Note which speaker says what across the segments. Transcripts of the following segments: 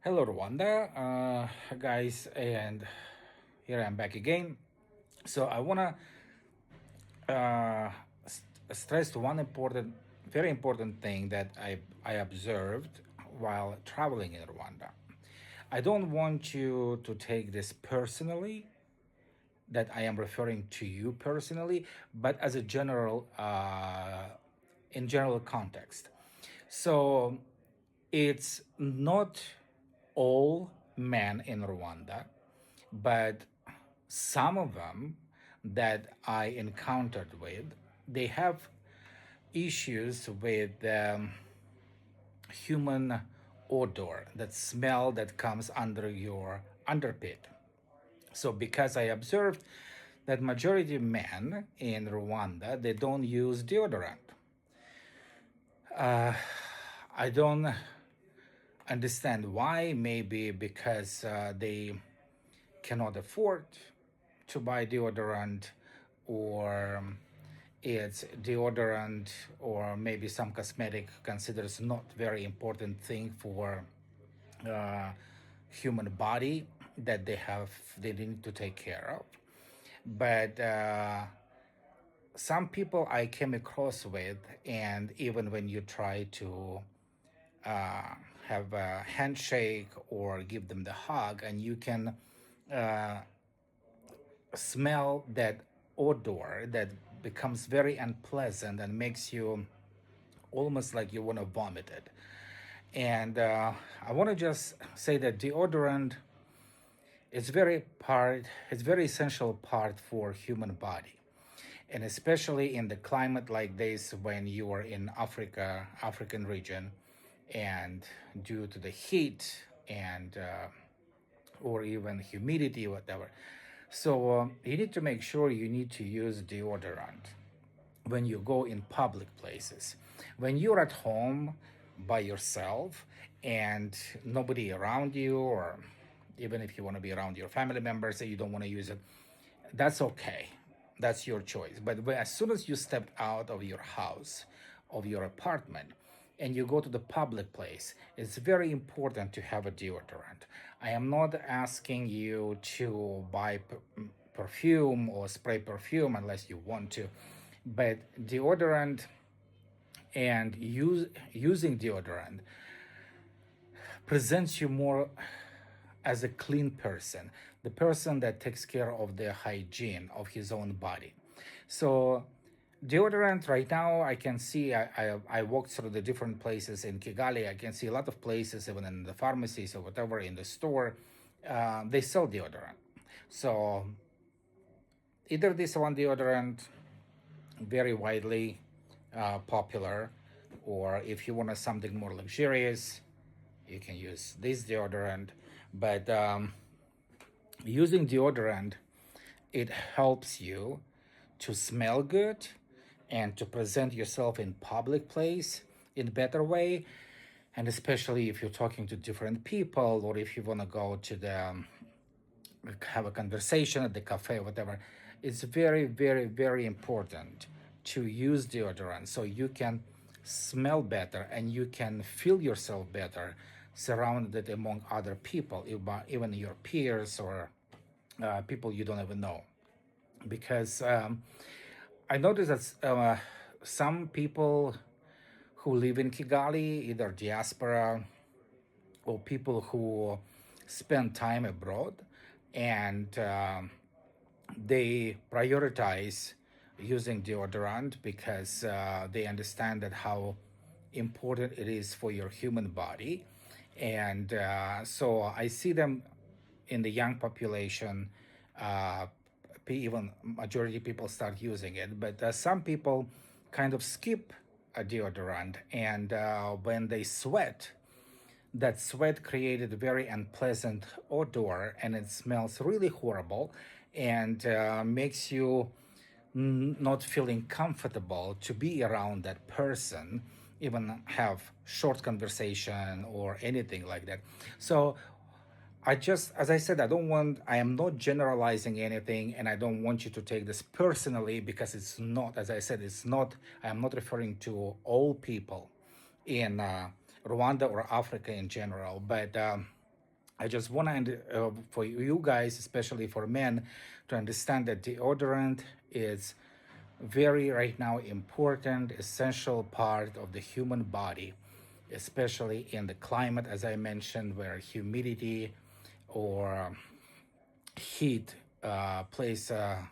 Speaker 1: Hello, Rwanda, guys, and here I'm back again. So I wanna stress one important, very important thing that I observed while traveling in Rwanda. I don't want you to take this personally, that I am referring to you personally, but as a general, in general context. So it's not all men in Rwanda, but some of them that I encountered with, they have issues with human odor, that smell that comes under your underpit. So because I observed that majority of men in Rwanda, they don't use deodorant. I don't understand why. Maybe because they cannot afford to buy deodorant, or it's deodorant or maybe some cosmetic considers not very important thing for uh, human body that they need to take care of. But some people I came across with, and even when you try to uh, have a handshake or give them the hug, and you can uh, smell that odor that becomes very unpleasant and makes you almost like you want to vomit it. And I want to just say that deodorant is it's very essential part for human body, and especially in the climate like this, when you are in African region, and due to the heat and or even humidity, whatever. So you need to make sure you need to use deodorant when you go in public places. When you're at home by yourself and nobody around you, or even if you want to be around your family members and you don't want to use it, that's okay. That's your choice. But as soon as you step out of your house, of your apartment, and you go to the public place, it's very important to have a deodorant. I am not asking you to buy perfume or spray perfume unless you want to, but deodorant and using deodorant presents you more as a clean person, the person that takes care of the hygiene of his own body. So deodorant right now, I can see, I walked through the different places in Kigali. I can see a lot of places, even in the pharmacies or whatever, in the store, they sell deodorant. So either this one deodorant, very widely popular, or if you want something more luxurious, you can use this deodorant. But using deodorant, it helps you to smell good and to present yourself in public place in a better way. And especially if you're talking to different people, or if you want to go to the have a conversation at the cafe, whatever, it's very, very, very important to use deodorant so you can smell better and you can feel yourself better surrounded among other people, even your peers, or people you don't even know. Because I noticed that some people who live in Kigali, either diaspora or people who spend time abroad, and they prioritize using deodorant because they understand that how important it is for your human body. And so I see them in the young population, uh, even majority people start using it, but some people kind of skip a deodorant, and when they sweat, that sweat created a very unpleasant odor, and it smells really horrible, and makes you not feeling comfortable to be around that person, even have short conversation or anything like that. So I just, as I said, I am not generalizing anything, and I don't want you to take this personally, because it's not, as I said, it's not, I am not referring to all people in Rwanda or Africa in general. But I just want to, for you guys, especially for men, to understand that deodorant is very right now important, essential part of the human body, especially in the climate, as I mentioned, where humidity or heat plays a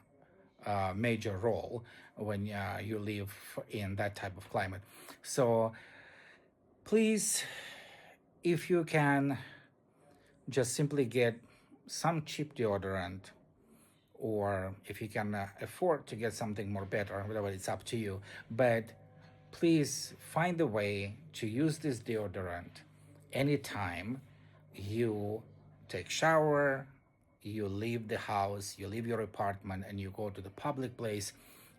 Speaker 1: major role when you live in that type of climate. So please, if you can, just simply get some cheap deodorant, or if you can afford to get something more better, whatever, it's up to you. But please find a way to use this deodorant anytime you take shower, you leave the house, you leave your apartment, and you go to the public place,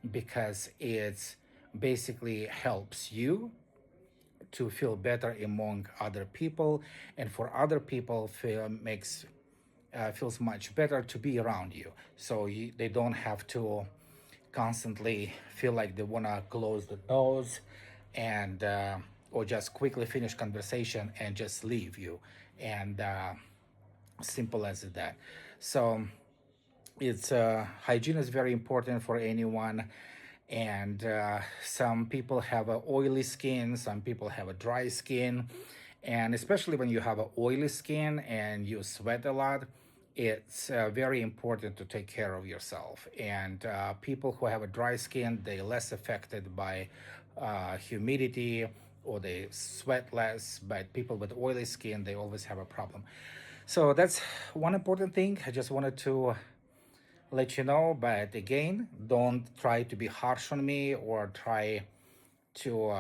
Speaker 1: because it's basically helps you to feel better among other people, and for other people feels much better to be around you, so they don't have to constantly feel like they want to close the doors and or just quickly finish conversation and just leave you, and simple as that. So it's hygiene is very important for anyone, and some people have a oily skin, some people have a dry skin, and especially when you have a oily skin and you sweat a lot, it's very important to take care of yourself. And people who have a dry skin, they're less affected by humidity, or they sweat less, but people with oily skin, they always have a problem. So that's one important thing I just wanted to let you know. But again, don't try to be harsh on me or try to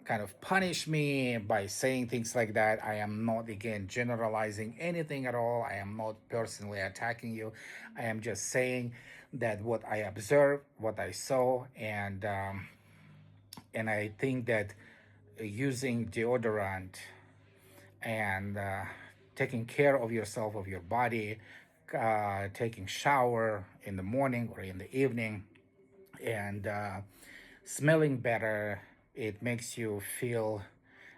Speaker 1: kind of punish me by saying things like that. I am not, again, generalizing anything at all. I am not personally attacking you. I am just saying that what I observed, what I saw, and I think that using deodorant and taking care of yourself, of your body, taking shower in the morning or in the evening, and smelling better, it makes you feel,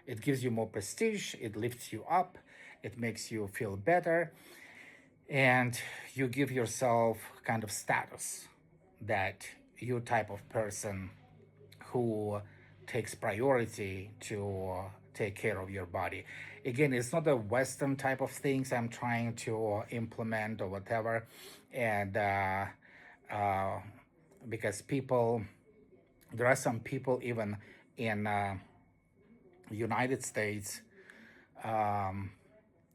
Speaker 1: it gives you more prestige, it lifts you up, it makes you feel better, and you give yourself kind of status that you type of person who takes priority to take care of your body. Again, it's not a Western type of things I'm trying to implement or whatever, and uh, because people, there are some people even in United States, um,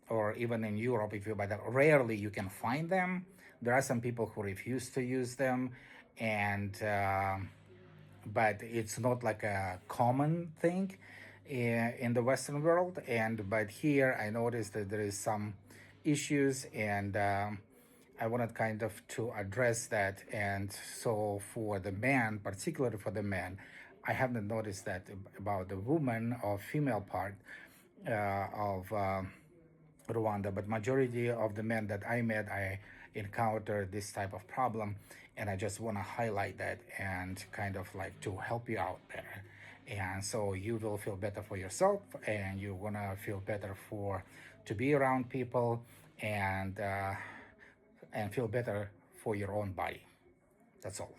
Speaker 1: or even in Europe, if you buy that, rarely you can find them. There are some people who refuse to use them, and but it's not like a common thing in the Western world. And but here I noticed that there is some issues, and I wanted kind of to address that. And so for the man, particularly for the man, I haven't noticed that about the woman or female part of Rwanda, but majority of the men that I met, I encountered this type of problem, and I just want to highlight that and kind of like to help you out better. And so you will feel better for yourself, and you're gonna feel better for to be around people, and feel better for your own body. That's all.